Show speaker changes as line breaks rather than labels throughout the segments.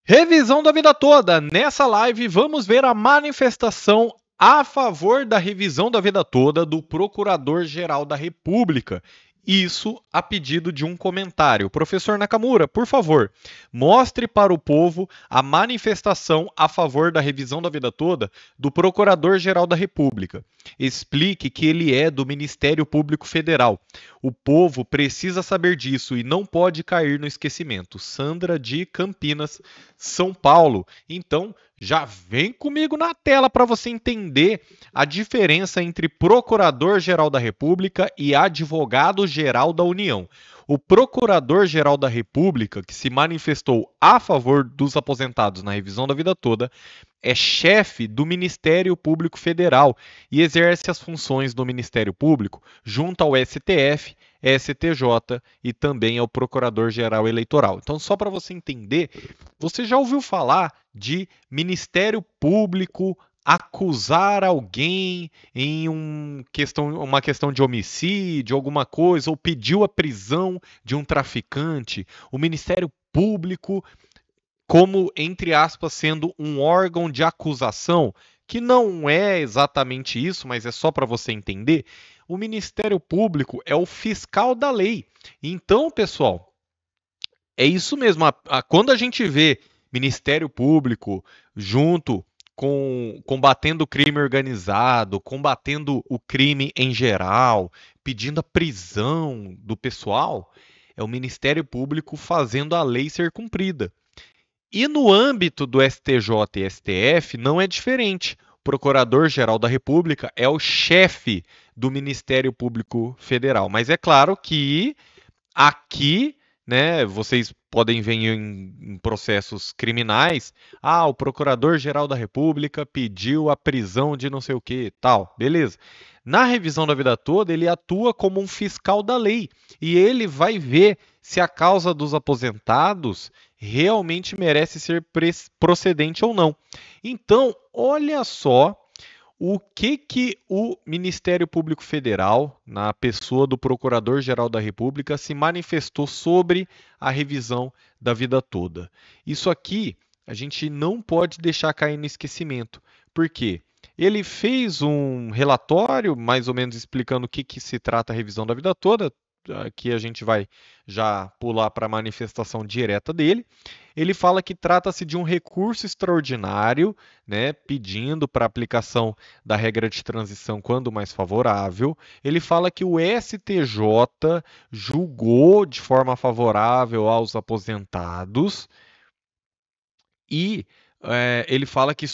Revisão da vida toda. Nessa live, vamos ver a manifestação a favor da revisão da vida toda do Procurador-Geral da República. Isso a pedido de um comentário. Professor Nakamura, por favor, mostre para o povo a manifestação a favor da revisão da vida toda do Procurador-Geral da República. Explique que ele é do Ministério Público Federal. O povo precisa saber disso e não pode cair no esquecimento. Sandra de Campinas, São Paulo. Então, já vem comigo na tela para você entender a diferença entre Procurador-Geral da República e Advogado-Geral da União. O Procurador-Geral da República, que se manifestou a favor dos aposentados na revisão da vida toda, é chefe do Ministério Público Federal e exerce as funções do Ministério Público junto ao STF, STJ e também ao Procurador-Geral Eleitoral. Então, só para você entender, você já ouviu falar de Ministério Público acusar alguém em uma questão de homicídio, alguma coisa, ou pediu a prisão de um traficante? O Ministério Público como, entre aspas, sendo um órgão de acusação, que não é exatamente isso, mas é só para você entender. O Ministério Público é o fiscal da lei. Então, pessoal, é isso mesmo. Quando a gente vê Ministério Público junto com combatendo o crime organizado, combatendo o crime em geral, pedindo a prisão do pessoal, é o Ministério Público fazendo a lei ser cumprida. E no âmbito do STJ e STF não é diferente. O Procurador-Geral da República é o chefe do Ministério Público Federal. Mas é claro que aqui, né, vocês podem ver em processos criminais, o Procurador-Geral da República pediu a prisão de não sei o que, tal, beleza. Na revisão da vida toda, ele atua como um fiscal da lei e ele vai ver se a causa dos aposentados realmente merece ser procedente ou não. Então, olha só o que o Ministério Público Federal, na pessoa do Procurador-Geral da República, se manifestou sobre a revisão da vida toda. Isso aqui a gente não pode deixar cair no esquecimento. Por quê? Ele fez um relatório, mais ou menos explicando o que se trata a revisão da vida toda. Aqui a gente vai já pular para a manifestação direta dele. Ele fala que trata-se de um recurso extraordinário, né, pedindo para aplicação da regra de transição quando mais favorável. Ele fala que o STJ julgou de forma favorável aos aposentados e ele fala que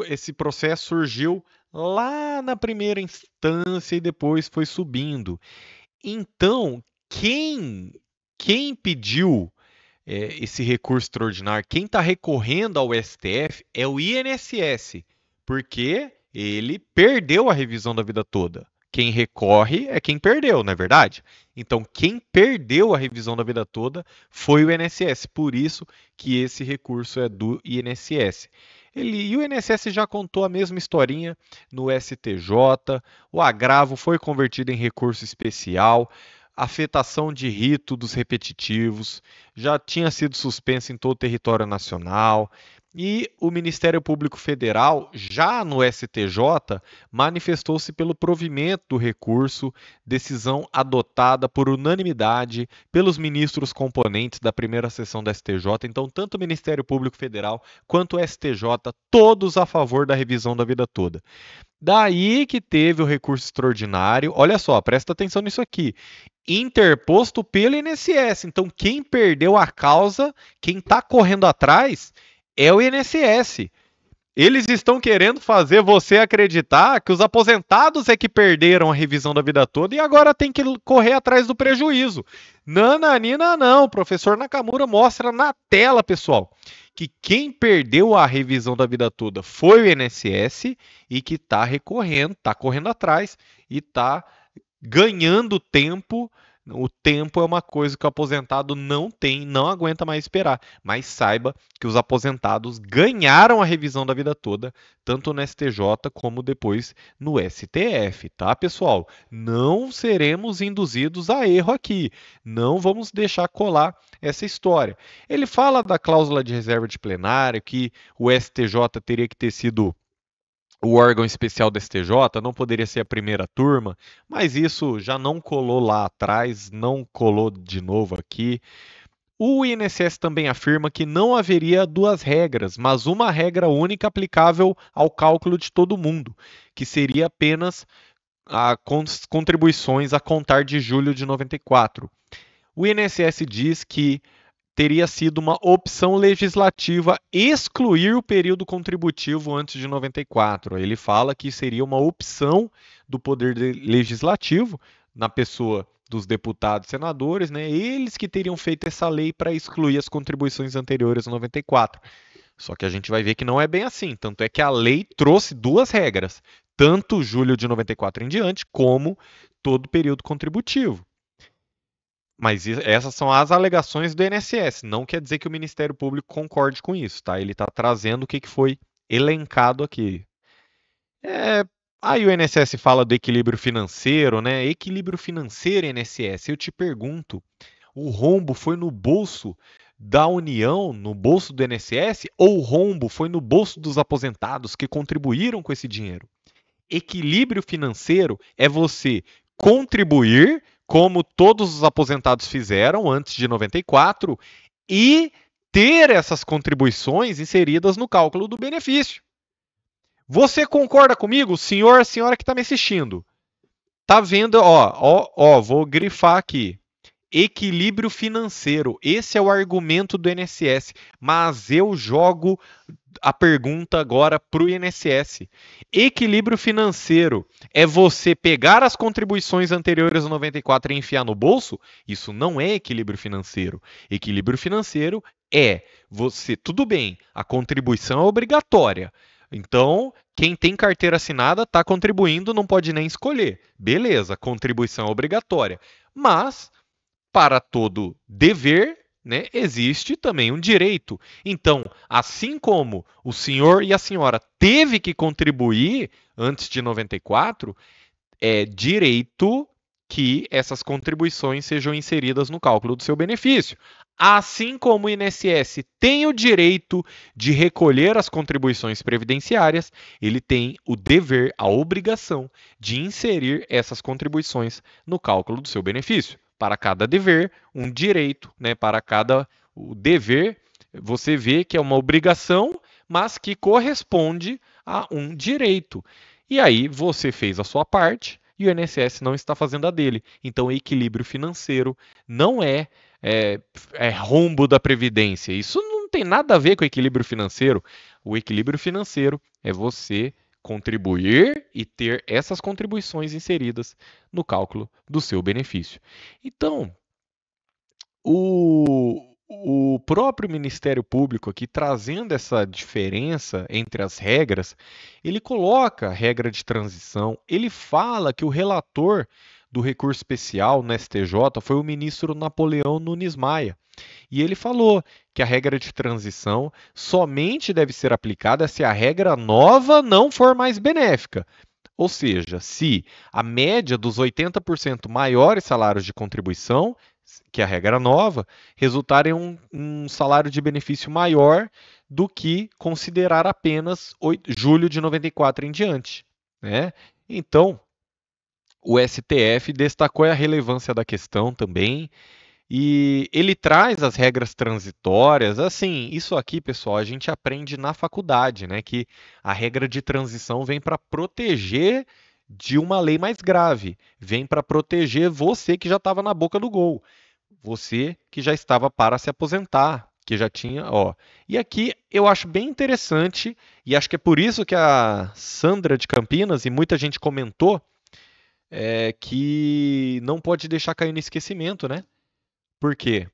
esse processo surgiu lá na primeira instância e depois foi subindo. Então, quem pediu esse recurso extraordinário, quem está recorrendo ao STF é o INSS, porque ele perdeu a revisão da vida toda. Quem recorre é quem perdeu, não é verdade? Então, quem perdeu a revisão da vida toda foi o INSS, por isso que esse recurso é do INSS. E o INSS já contou a mesma historinha no STJ, o agravo foi convertido em recurso especial, afetação de rito dos repetitivos, já tinha sido suspenso em todo o território nacional. E o Ministério Público Federal, já no STJ, manifestou-se pelo provimento do recurso, decisão adotada por unanimidade pelos ministros componentes da primeira sessão da STJ. Então, tanto o Ministério Público Federal quanto o STJ, todos a favor da revisão da vida toda. Daí que teve o recurso extraordinário. Olha só, presta atenção nisso aqui. Interposto pelo INSS. Então, quem perdeu a causa, quem está correndo atrás, é o INSS. Eles estão querendo fazer você acreditar que os aposentados é que perderam a revisão da vida toda e agora tem que correr atrás do prejuízo. Nananina não, o professor Nakamura mostra na tela, pessoal, que quem perdeu a revisão da vida toda foi o INSS e que está recorrendo, está correndo atrás e está ganhando tempo O tempo é uma coisa que o aposentado não tem, não aguenta mais esperar. Mas saiba que os aposentados ganharam a revisão da vida toda, tanto no STJ como depois no STF, tá, pessoal? Não seremos induzidos a erro aqui. Não vamos deixar colar essa história. Ele fala da cláusula de reserva de plenário, que o STJ teria que ter sido o órgão especial do STJ, não poderia ser a primeira turma, mas isso já não colou lá atrás, não colou de novo aqui. O INSS também afirma que não haveria duas regras, mas uma regra única aplicável ao cálculo de todo mundo, que seria apenas a contribuições a contar de julho de 94. O INSS diz que teria sido uma opção legislativa excluir o período contributivo antes de 94. Ele fala que seria uma opção do Poder Legislativo, na pessoa dos deputados e senadores, né? Eles que teriam feito essa lei para excluir as contribuições anteriores a 94. Só que a gente vai ver que não é bem assim. Tanto é que a lei trouxe duas regras, tanto julho de 94 em diante, como todo o período contributivo. Mas essas são as alegações do INSS. Não quer dizer que o Ministério Público concorde com isso, tá? Ele está trazendo o que foi elencado aqui. Aí o INSS fala do equilíbrio financeiro, né? Equilíbrio financeiro, INSS. Eu te pergunto, o rombo foi no bolso da União, no bolso do INSS, ou o rombo foi no bolso dos aposentados que contribuíram com esse dinheiro? Equilíbrio financeiro é você contribuir, como todos os aposentados fizeram antes de 94, e ter essas contribuições inseridas no cálculo do benefício. Você concorda comigo, senhor, a senhora que está me assistindo? Tá vendo? Vou grifar aqui. Equilíbrio financeiro. Esse é o argumento do INSS. Mas eu jogo a pergunta agora para o INSS. Equilíbrio financeiro é você pegar as contribuições anteriores a 94 e enfiar no bolso? Isso não é equilíbrio financeiro. Equilíbrio financeiro é você, tudo bem, a contribuição é obrigatória. Então, quem tem carteira assinada está contribuindo, não pode nem escolher. Beleza, contribuição é obrigatória. Mas, para todo dever, né, existe também um direito. Então, assim como o senhor e a senhora teve que contribuir antes de 94, é direito que essas contribuições sejam inseridas no cálculo do seu benefício. Assim como o INSS tem o direito de recolher as contribuições previdenciárias, ele tem o dever, a obrigação de inserir essas contribuições no cálculo do seu benefício. Para cada dever, um direito, né? Para cada o dever, você vê que é uma obrigação, mas que corresponde a um direito. E aí você fez a sua parte e o INSS não está fazendo a dele. Então, equilíbrio financeiro não é rombo da Previdência. Isso não tem nada a ver com equilíbrio financeiro. O equilíbrio financeiro é você contribuir e ter essas contribuições inseridas no cálculo do seu benefício. Então, o próprio Ministério Público aqui, trazendo essa diferença entre as regras, ele coloca a regra de transição, ele fala que o relator do recurso especial no STJ foi o ministro Napoleão Nunes Maia. E ele falou que a regra de transição somente deve ser aplicada se a regra nova não for mais benéfica. Ou seja, se a média dos 80% maiores salários de contribuição, que é a regra nova, resultar em um salário de benefício maior do que considerar apenas julho de 94 em diante. Né? Então, o STF destacou a relevância da questão também. E ele traz as regras transitórias. Assim, isso aqui, pessoal, a gente aprende na faculdade, né? Que a regra de transição vem para proteger de uma lei mais grave, vem para proteger você que já estava na boca do gol, você que já estava para se aposentar, que já tinha, ó. E aqui eu acho bem interessante, e acho que é por isso que a Sandra de Campinas e muita gente comentou que não pode deixar cair no esquecimento, né? Por quê?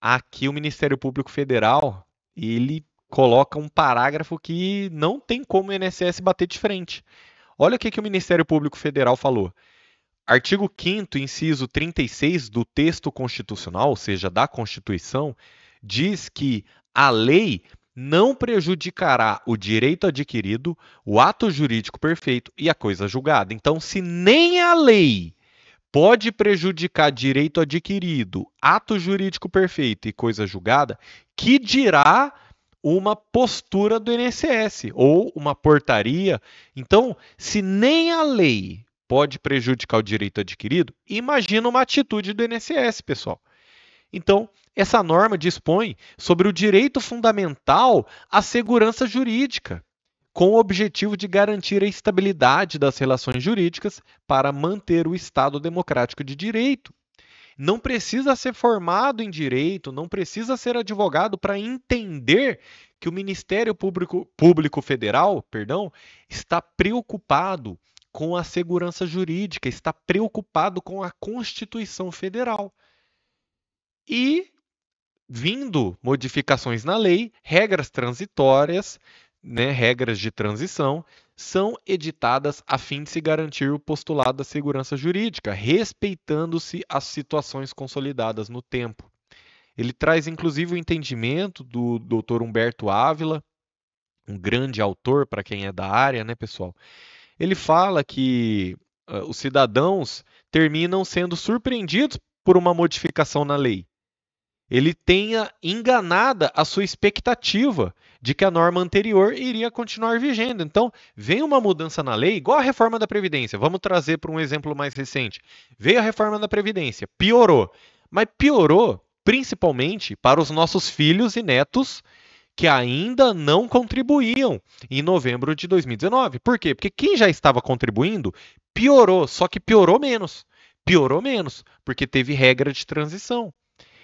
Aqui o Ministério Público Federal, ele coloca um parágrafo que não tem como o INSS bater de frente. Olha o que o Ministério Público Federal falou. Artigo 5º, inciso 36 do texto constitucional, ou seja, da Constituição, diz que a lei não prejudicará o direito adquirido, o ato jurídico perfeito e a coisa julgada. Então, se nem a lei pode prejudicar direito adquirido, ato jurídico perfeito e coisa julgada, que dirá uma postura do INSS ou uma portaria. Então, se nem a lei pode prejudicar o direito adquirido, imagina uma atitude do INSS, pessoal. Então, essa norma dispõe sobre o direito fundamental à segurança jurídica, com o objetivo de garantir a estabilidade das relações jurídicas para manter o Estado democrático de direito. Não precisa ser formado em direito, não precisa ser advogado para entender que o Ministério Público Federal, está preocupado com a segurança jurídica, está preocupado com a Constituição Federal. E, vindo modificações na lei, regras transitórias, regras de transição, são editadas a fim de se garantir o postulado da segurança jurídica, respeitando-se as situações consolidadas no tempo. Ele traz, inclusive, o entendimento do Dr. Humberto Ávila, um grande autor para quem é da área, né, pessoal? Ele fala que os cidadãos terminam sendo surpreendidos por uma modificação na lei. Ele tenha enganada a sua expectativa de que a norma anterior iria continuar vigendo. Então, vem uma mudança na lei, igual a reforma da Previdência. Vamos trazer para um exemplo mais recente. Veio a reforma da Previdência, piorou. Mas piorou principalmente para os nossos filhos e netos que ainda não contribuíam em novembro de 2019. Por quê? Porque quem já estava contribuindo piorou, só que piorou menos. Piorou menos, porque teve regra de transição.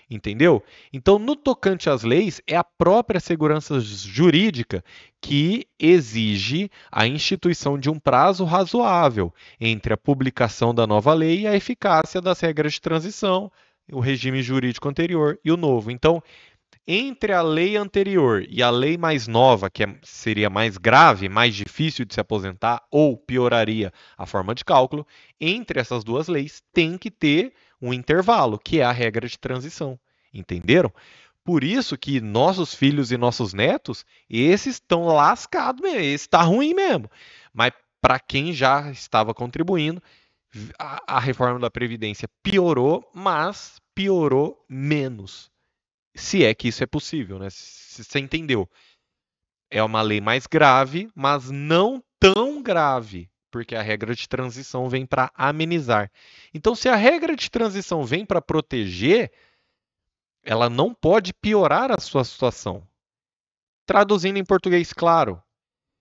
Entendeu? Então, no tocante às leis, é a própria segurança jurídica que exige a instituição de um prazo razoável entre a publicação da nova lei e a eficácia das regras de transição, o regime jurídico anterior e o novo. Então, entre a lei anterior e a lei mais nova, que seria mais grave, mais difícil de se aposentar ou pioraria a forma de cálculo, entre essas duas leis tem que ter um intervalo, que é a regra de transição. Entenderam? Por isso que nossos filhos e nossos netos, esses estão lascados mesmo, esse está ruim mesmo. Mas para quem já estava contribuindo, a reforma da Previdência piorou, mas piorou menos. Se é que isso é possível, né? Se você entendeu. É uma lei mais grave, mas não tão grave, porque a regra de transição vem para amenizar. Então, se a regra de transição vem para proteger, ela não pode piorar a sua situação. Traduzindo em português claro,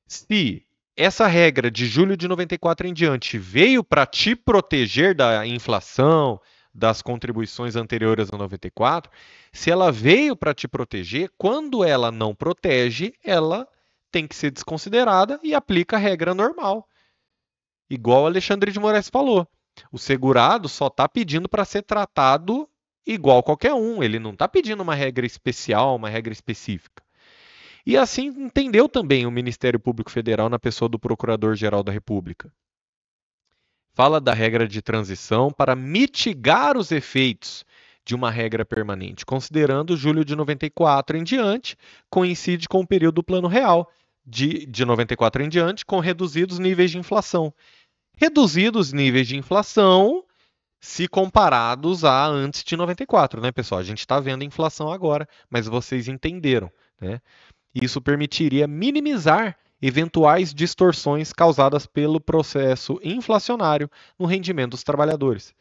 se essa regra de julho de 94 em diante veio para te proteger da inflação, das contribuições anteriores a 94, se ela veio para te proteger, quando ela não protege, ela tem que ser desconsiderada e aplica a regra normal. Igual o Alexandre de Moraes falou. O segurado só está pedindo para ser tratado igual qualquer um. Ele não está pedindo uma regra especial, uma regra específica. E assim entendeu também o Ministério Público Federal na pessoa do Procurador-Geral da República. Fala da regra de transição para mitigar os efeitos de uma regra permanente, considerando julho de 94 em diante, coincide com o período do Plano Real, de 94 em diante, com reduzidos níveis de inflação. Reduzidos níveis de inflação se comparados a antes de 94, né, pessoal? A gente está vendo a inflação agora, mas vocês entenderam, né? Isso permitiria minimizar eventuais distorções causadas pelo processo inflacionário no rendimento dos trabalhadores.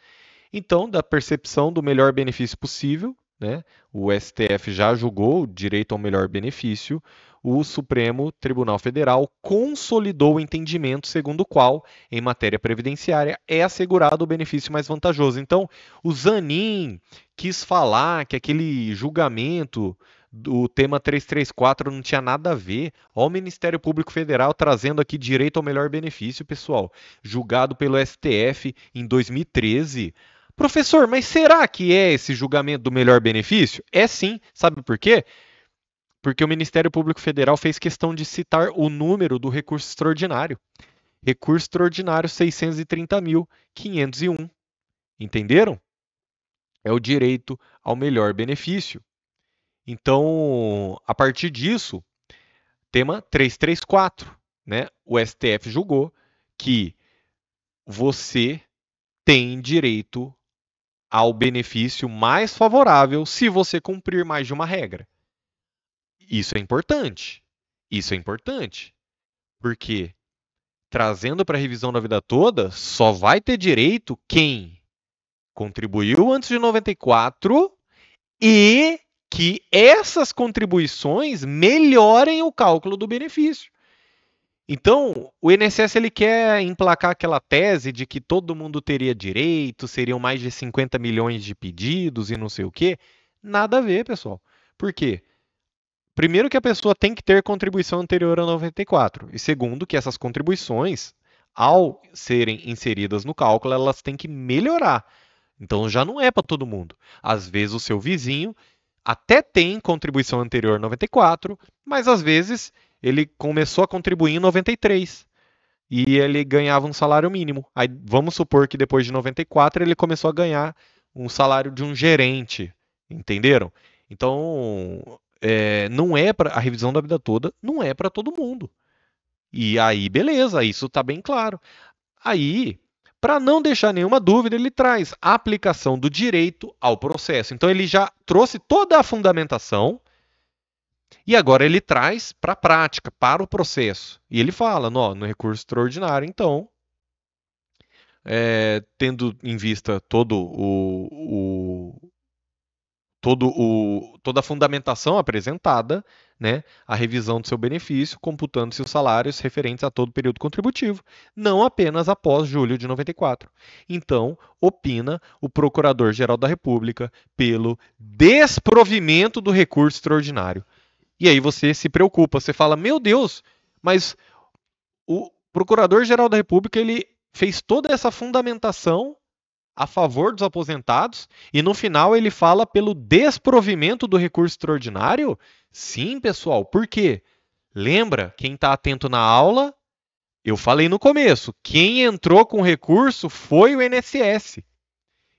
Então, da percepção do melhor benefício possível, né, o STF já julgou o direito ao melhor benefício, o Supremo Tribunal Federal consolidou o entendimento segundo o qual, em matéria previdenciária, é assegurado o benefício mais vantajoso. Então, o Zanin quis falar que aquele julgamento do tema 334 não tinha nada a ver. Olha o Ministério Público Federal trazendo aqui direito ao melhor benefício, pessoal. Julgado pelo STF em 2013. Professor, mas será que é esse julgamento do melhor benefício? É sim. Sabe por quê? Porque o Ministério Público Federal fez questão de citar o número do recurso extraordinário. Recurso extraordinário 630.501. Entenderam? É o direito ao melhor benefício. Então, a partir disso, tema 334, né? O STF julgou que você tem direito ao benefício mais favorável se você cumprir mais de uma regra. Isso é importante. Isso é importante. Porque, trazendo para a revisão da vida toda, só vai ter direito quem contribuiu antes de 94 e que essas contribuições melhorem o cálculo do benefício. Então, o INSS ele quer emplacar aquela tese de que todo mundo teria direito, seriam mais de 50 milhões de pedidos e não sei o quê. Nada a ver, pessoal. Por quê? Primeiro que a pessoa tem que ter contribuição anterior a 94. E segundo que essas contribuições, ao serem inseridas no cálculo, elas têm que melhorar. Então já não é para todo mundo. Às vezes o seu vizinho até tem contribuição anterior a 94, mas às vezes ele começou a contribuir em 93 e ele ganhava um salário mínimo. Aí vamos supor que depois de 94 ele começou a ganhar um salário de um gerente, entenderam? Então não é para a revisão da vida toda, não é para todo mundo. E aí beleza, isso está bem claro. Aí para não deixar nenhuma dúvida, ele traz a aplicação do direito ao processo. Então, ele já trouxe toda a fundamentação e agora ele traz para a prática, para o processo. E ele fala, no recurso extraordinário, então, tendo em vista toda a fundamentação apresentada, né, a revisão do seu benefício, computando-se os salários referentes a todo o período contributivo, não apenas após julho de 94. Então, opina o Procurador-Geral da República pelo desprovimento do recurso extraordinário. E aí você se preocupa, você fala, meu Deus, mas o Procurador-Geral da República ele fez toda essa fundamentação a favor dos aposentados e no final ele fala pelo desprovimento do recurso extraordinário? Sim, pessoal, por quê? Lembra, quem está atento na aula, eu falei no começo, quem entrou com recurso foi o INSS.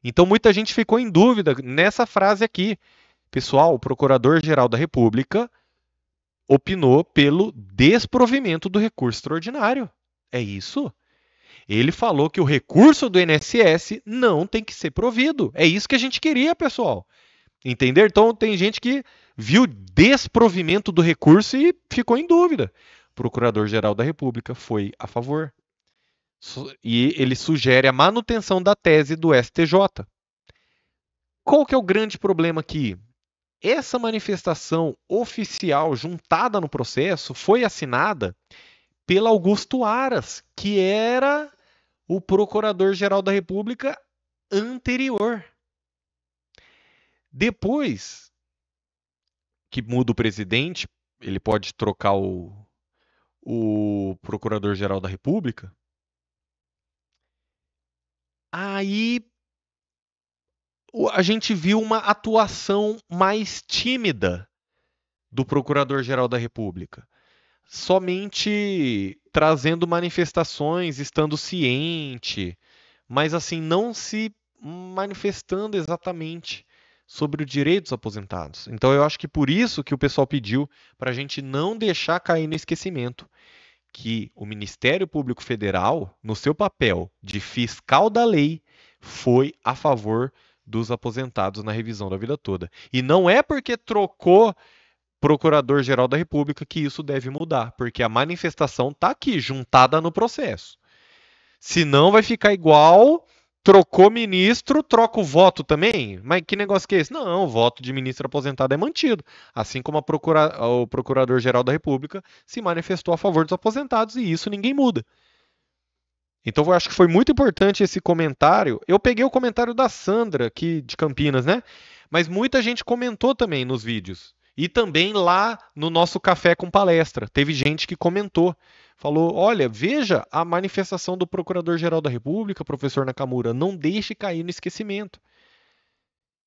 Então muita gente ficou em dúvida nessa frase aqui. Pessoal, o Procurador-Geral da República opinou pelo desprovimento do recurso extraordinário. É isso? Ele falou que o recurso do INSS não tem que ser provido. É isso que a gente queria, pessoal. Entender? Então, tem gente que viu desprovimento do recurso e ficou em dúvida. O Procurador-Geral da República foi a favor. E ele sugere a manutenção da tese do STJ. Qual que é o grande problema aqui? Essa manifestação oficial juntada no processo foi assinada pelo Augusto Aras, que era o Procurador-Geral da República anterior. Depois que muda o presidente, ele pode trocar o Procurador-Geral da República. Aí a gente viu uma atuação mais tímida do Procurador-Geral da República. Somente trazendo manifestações, estando ciente, mas assim, não se manifestando exatamente sobre o direito dos aposentados. Então eu acho que por isso que o pessoal pediu para a gente não deixar cair no esquecimento que o Ministério Público Federal, no seu papel de fiscal da lei, foi a favor dos aposentados na revisão da vida toda. E não é porque trocou Procurador-Geral da República que isso deve mudar, porque a manifestação está aqui, juntada no processo. Senão vai ficar igual, trocou ministro, troca o voto também? Mas que negócio que é esse? Não, o voto de ministro aposentado é mantido. Assim como o Procurador-Geral da República se manifestou a favor dos aposentados e isso ninguém muda. Então eu acho que foi muito importante esse comentário. Eu peguei o comentário da Sandra, aqui de Campinas, né? Mas muita gente comentou também nos vídeos. E também lá no nosso Café com Palestra. Teve gente que comentou. Falou, olha, veja a manifestação do Procurador-Geral da República, professor Nakamura, não deixe cair no esquecimento.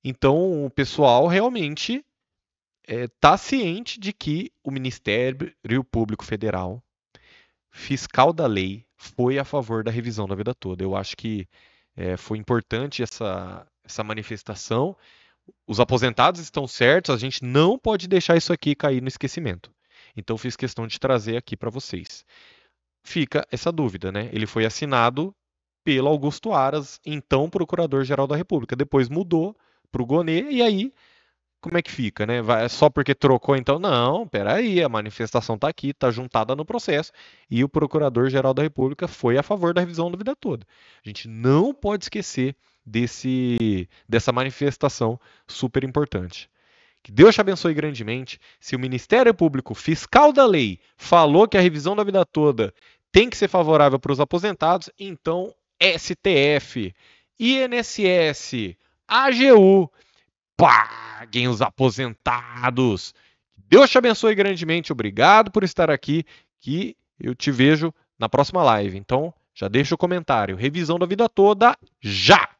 Então, o pessoal realmente está ciente de que o Ministério Público Federal fiscal da lei foi a favor da revisão da vida toda. Eu acho que foi importante essa manifestação. Os aposentados estão certos, a gente não pode deixar isso aqui cair no esquecimento. Então fiz questão de trazer aqui para vocês. Fica essa dúvida, né? Ele foi assinado pelo Augusto Aras, então Procurador-Geral da República. Depois mudou para o Gonê, e aí como é que fica, né? Só porque trocou, então? Não, peraí, a manifestação está aqui, está juntada no processo, e o Procurador-Geral da República foi a favor da revisão da vida toda. A gente não pode esquecer dessa manifestação super importante. Que Deus te abençoe grandemente. Se o Ministério Público Fiscal da Lei falou que a revisão da vida toda tem que ser favorável para os aposentados, então STF, INSS, AGU, paguem os aposentados. Deus te abençoe grandemente. Obrigado por estar aqui, que eu te vejo na próxima live. Então, já deixa o comentário. Revisão da vida toda, já!